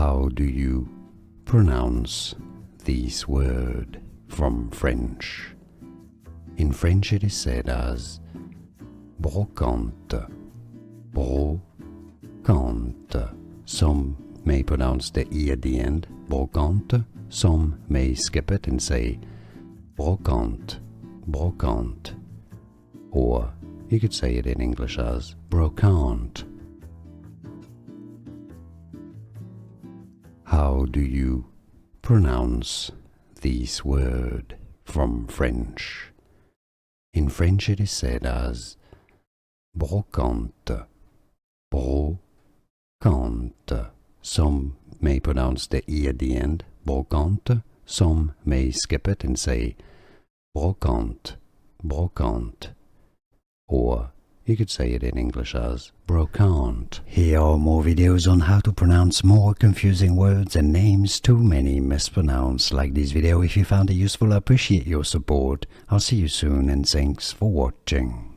How do you pronounce this word from French? In French it is said as brocante, brocante. Some may pronounce the E at the end, brocante. Some may skip it and say brocante, brocante. Or you could say it in English as brocante. How do you pronounce this word from French? In French it is said as brocante, brocante. Some may pronounce the E at the end, brocante. Some may skip it and say brocante, brocante. Or you could say it in English as brocante. Here are more videos on how to pronounce more confusing words and names too many mispronounced. Like this video if you found it useful. I appreciate your support. I'll see you soon and thanks for watching.